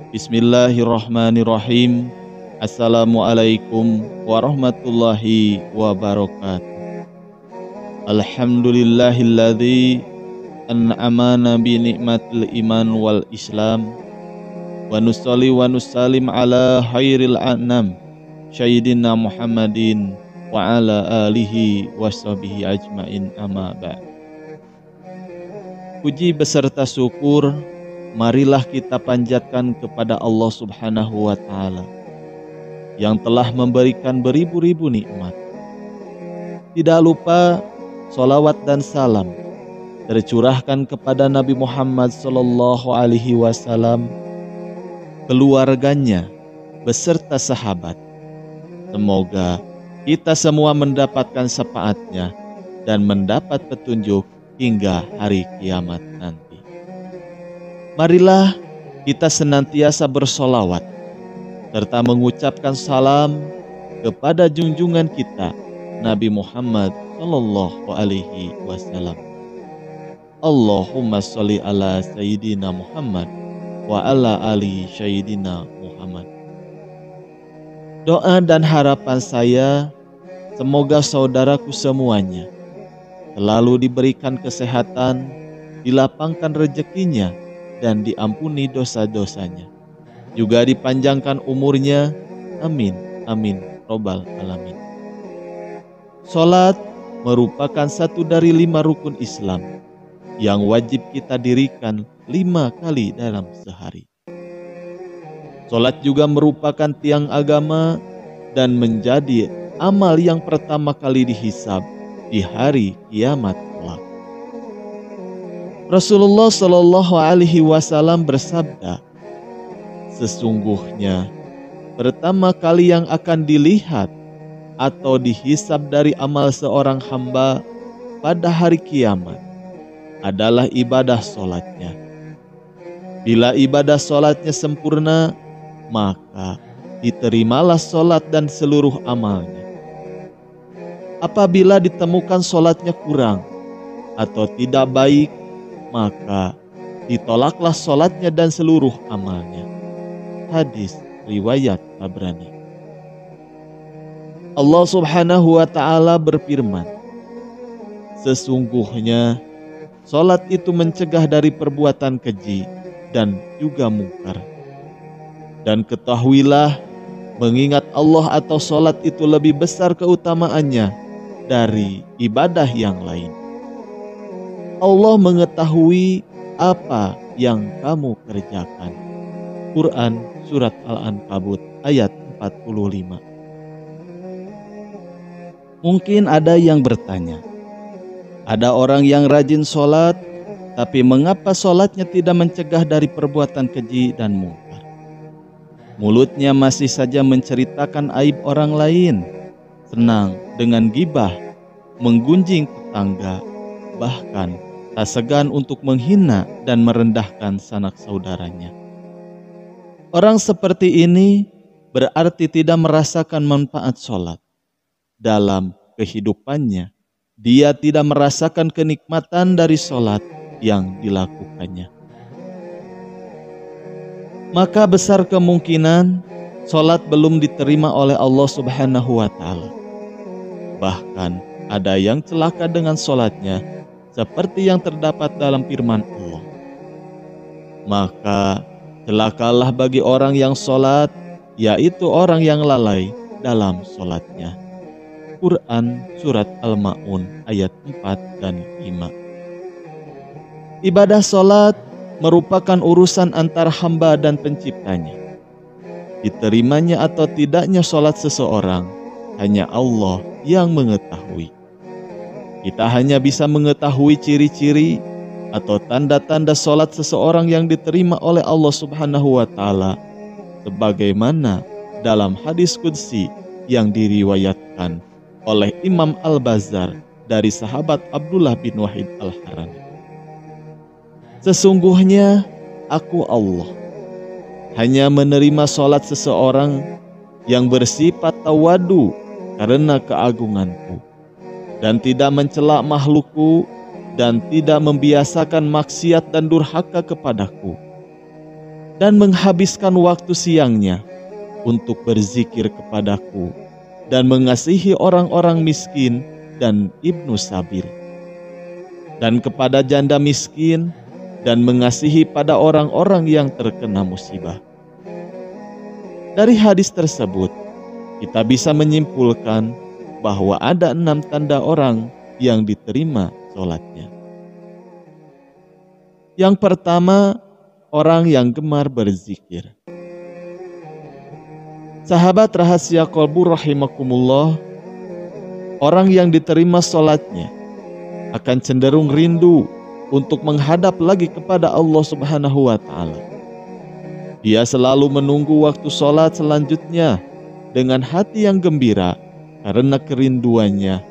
Bismillahirrahmanirrahim. Assalamualaikum warahmatullahi wabarakatuh. Alhamdulillahilladzi an'amana bi ni'matil iman wal islam. Wa nusalli wa nusallim ala khairil anam Sayyidina Muhammadin wa ala alihi wa sahbihi ajmain, amma ba'd. Puji beserta syukur marilah kita panjatkan kepada Allah Subhanahu wa Ta'ala yang telah memberikan beribu-ribu nikmat. Tidak lupa salawat dan salam tercurahkan kepada Nabi Muhammad sallallahu alaihi wasallam, keluarganya beserta sahabat. Semoga kita semua mendapatkan syafaatnya dan mendapat petunjuk hingga hari kiamat nanti. Marilah kita senantiasa bersolawat serta mengucapkan salam kepada junjungan kita Nabi Muhammad sallallahu alaihi wasallam. Allahumma sholli ala Sayyidina Muhammad wa ala ali Sayyidina Muhammad. Doa dan harapan saya, semoga saudaraku semuanya selalu diberikan kesehatan, dilapangkan rezekinya, dan diampuni dosa-dosanya. Juga dipanjangkan umurnya. Amin, amin, robbal alamin. Salat merupakan satu dari 5 rukun Islam yang wajib kita dirikan 5 kali dalam sehari. Salat juga merupakan tiang agama dan menjadi amal yang pertama kali dihisab di hari kiamat kelak. Rasulullah Shallallahu Alaihi Wasallam bersabda, sesungguhnya pertama kali yang akan dilihat atau dihisab dari amal seorang hamba pada hari kiamat adalah ibadah sholatnya. Bila ibadah sholatnya sempurna, maka diterimalah sholat dan seluruh amalnya. Apabila ditemukan sholatnya kurang atau tidak baik, maka ditolaklah sholatnya dan seluruh amalnya. Hadis riwayat Tabrani. Allah Subhanahu wa Ta'ala berfirman, sesungguhnya sholat itu mencegah dari perbuatan keji dan juga mungkar. Dan ketahuilah, mengingat Allah atau sholat itu lebih besar keutamaannya dari ibadah yang lain. Allah mengetahui apa yang kamu kerjakan. Quran Surat Al-Ankabut ayat 45. Mungkin ada yang bertanya, ada orang yang rajin sholat, tapi mengapa sholatnya tidak mencegah dari perbuatan keji dan mungkar? Mulutnya masih saja menceritakan aib orang lain, senang dengan gibah, menggunjing tetangga, bahkan tak segan untuk menghina dan merendahkan sanak saudaranya. Orang seperti ini berarti tidak merasakan manfaat sholat. Dalam kehidupannya, dia tidak merasakan kenikmatan dari sholat yang dilakukannya. Maka besar kemungkinan sholat belum diterima oleh Allah Subhanahu wa Ta'ala. Bahkan ada yang celaka dengan sholatnya, seperti yang terdapat dalam firman Allah. Maka celakalah bagi orang yang sholat, yaitu orang yang lalai dalam sholatnya. Quran Surat Al-Ma'un ayat 4 dan 5. Ibadah sholat merupakan urusan antara hamba dan penciptanya. Diterimanya atau tidaknya sholat seseorang, hanya Allah yang mengetahui. Kita hanya bisa mengetahui ciri-ciri atau tanda-tanda sholat seseorang yang diterima oleh Allah Subhanahu wa Ta'ala, sebagaimana dalam hadis qudsi yang diriwayatkan oleh Imam Al-Bazzar dari sahabat Abdullah bin Wahid Al-Harani. Sesungguhnya aku Allah hanya menerima sholat seseorang yang bersifat tawadu karena keagunganku, dan tidak mencela makhlukku, dan tidak membiasakan maksiat dan durhaka kepadaku. dan menghabiskan waktu siangnya untuk berzikir kepadaku dan mengasihi orang-orang miskin dan ibnu sabil, dan kepada janda miskin, dan mengasihi pada orang-orang yang terkena musibah. Dari hadis tersebut, kita bisa menyimpulkan bahwa ada 6 tanda orang yang diterima sholatnya. Yang pertama, orang yang gemar berzikir. Sahabat rahasia kolbu rahimakumullah, orang yang diterima sholatnya akan cenderung rindu untuk menghadap lagi kepada Allah Subhanahu wa Ta'ala. Dia selalu menunggu waktu sholat selanjutnya dengan hati yang gembira karena kerinduannya,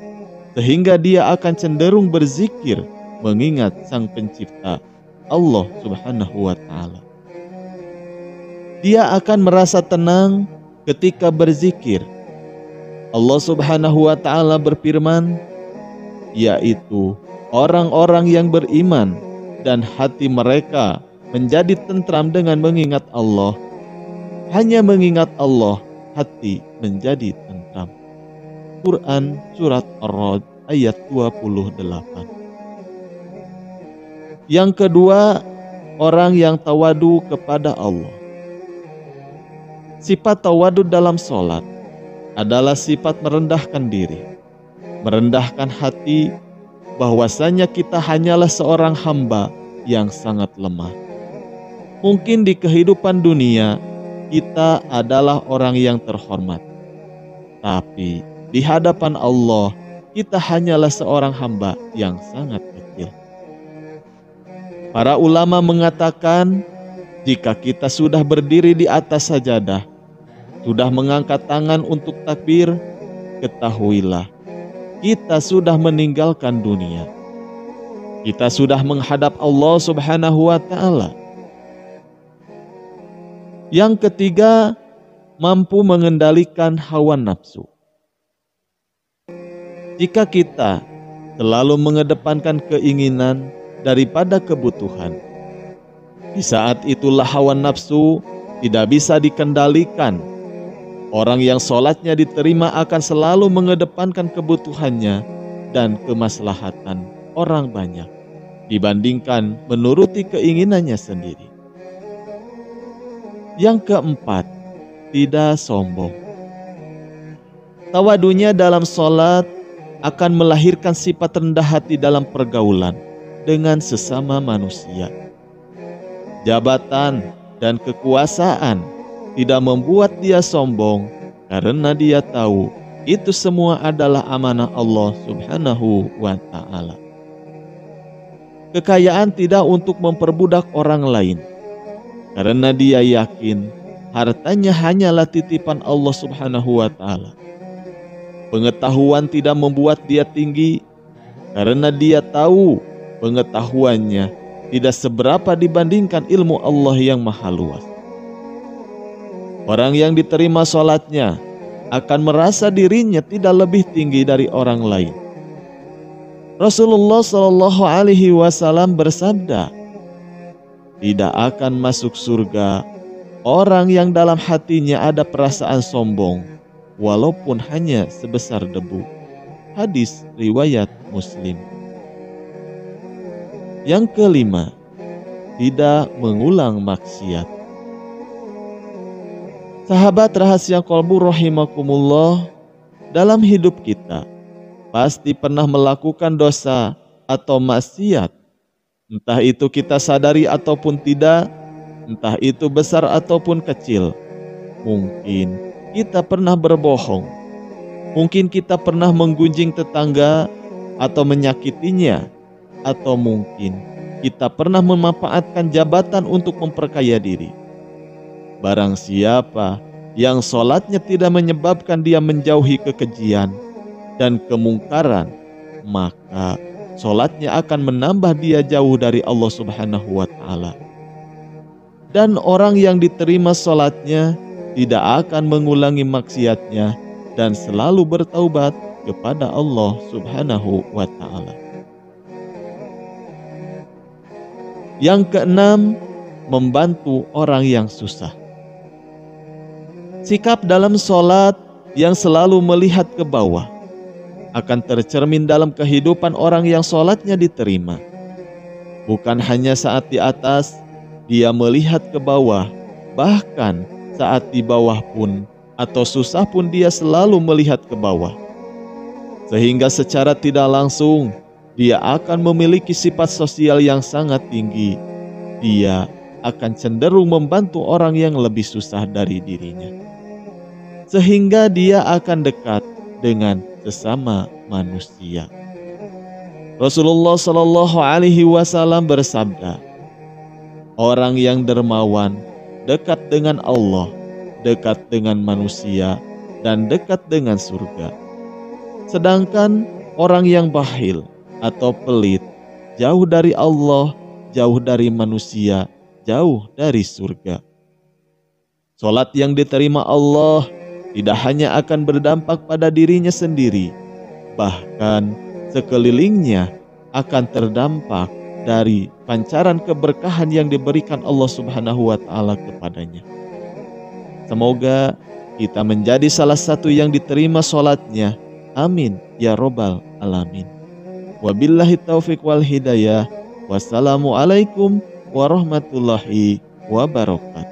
sehingga dia akan cenderung berzikir mengingat Sang Pencipta Allah Subhanahu wa Ta'ala. Dia akan merasa tenang ketika berzikir. Allah Subhanahu wa Ta'ala berfirman, yaitu orang-orang yang beriman dan hati mereka menjadi tentram dengan mengingat Allah. Hanya mengingat Allah, hati menjadi tentram. Quran Surat Ar-Ra'd ayat 28. Yang kedua, orang yang tawadu kepada Allah. Sifat tawadu dalam sholat adalah sifat merendahkan diri, merendahkan hati, bahwasanya kita hanyalah seorang hamba yang sangat lemah. Mungkin di kehidupan dunia kita adalah orang yang terhormat, tapi di hadapan Allah kita hanyalah seorang hamba yang sangat kecil. Para ulama mengatakan, jika kita sudah berdiri di atas sajadah, sudah mengangkat tangan untuk takbir, ketahuilah kita sudah meninggalkan dunia. Kita sudah menghadap Allah Subhanahu wa Ta'ala. Yang ketiga, mampu mengendalikan hawa nafsu. Jika kita selalu mengedepankan keinginan daripada kebutuhan, di saat itulah hawa nafsu tidak bisa dikendalikan. Orang yang sholatnya diterima akan selalu mengedepankan kebutuhannya dan kemaslahatan orang banyak dibandingkan menuruti keinginannya sendiri. Yang keempat, tidak sombong. Tawadunya dalam sholat akan melahirkan sifat rendah hati dalam pergaulan dengan sesama manusia. Jabatan dan kekuasaan tidak membuat dia sombong, karena dia tahu itu semua adalah amanah Allah Subhanahu wa Ta'ala. Kekayaan tidak untuk memperbudak orang lain, karena dia yakin hartanya hanyalah titipan Allah Subhanahu wa Ta'ala. Pengetahuan tidak membuat dia tinggi, karena dia tahu pengetahuannya tidak seberapa dibandingkan ilmu Allah yang maha luas. Orang yang diterima sholatnya akan merasa dirinya tidak lebih tinggi dari orang lain. Rasulullah Shallallahu Alaihi Wasallam bersabda, tidak akan masuk surga orang yang dalam hatinya ada perasaan sombong, walaupun hanya sebesar debu. Hadis riwayat Muslim. Yang kelima, tidak mengulang maksiat. Sahabat rahasia kolbu rahimakumullah, dalam hidup kita pasti pernah melakukan dosa atau maksiat. Entah itu kita sadari ataupun tidak, entah itu besar ataupun kecil. Mungkin kita pernah berbohong, mungkin kita pernah menggunjing tetangga atau menyakitinya, atau mungkin kita pernah memanfaatkan jabatan untuk memperkaya diri. Barang siapa yang sholatnya tidak menyebabkan dia menjauhi kekejian dan kemungkaran, maka sholatnya akan menambah dia jauh dari Allah Subhanahu wa Ta'ala. Dan orang yang diterima sholatnya tidak akan mengulangi maksiatnya dan selalu bertaubat kepada Allah Subhanahu wa Ta'ala. Yang keenam, membantu orang yang susah. Sikap dalam sholat yang selalu melihat ke bawah akan tercermin dalam kehidupan orang yang sholatnya diterima. Bukan hanya saat di atas, dia melihat ke bawah, bahkan saat di bawah pun atau susah pun dia selalu melihat ke bawah. Sehingga secara tidak langsung, dia akan memiliki sifat sosial yang sangat tinggi. Dia akan cenderung membantu orang yang lebih susah dari dirinya. Sehingga dia akan dekat dengan sesama manusia. Rasulullah Shallallahu Alaihi Wasallam bersabda, orang yang dermawan dekat dengan Allah, dekat dengan manusia, dan dekat dengan surga. Sedangkan orang yang bakhil atau pelit jauh dari Allah, jauh dari manusia, jauh dari surga. Salat yang diterima Allah tidak hanya akan berdampak pada dirinya sendiri, bahkan sekelilingnya akan terdampak dari pancaran keberkahan yang diberikan Allah Subhanahu wa Ta'ala kepadanya. Semoga kita menjadi salah satu yang diterima salatnya. Amin ya robbal alamin. Wabillahi taufiq wal hidayah. Wassalamualaikum warahmatullahi wabarakatuh.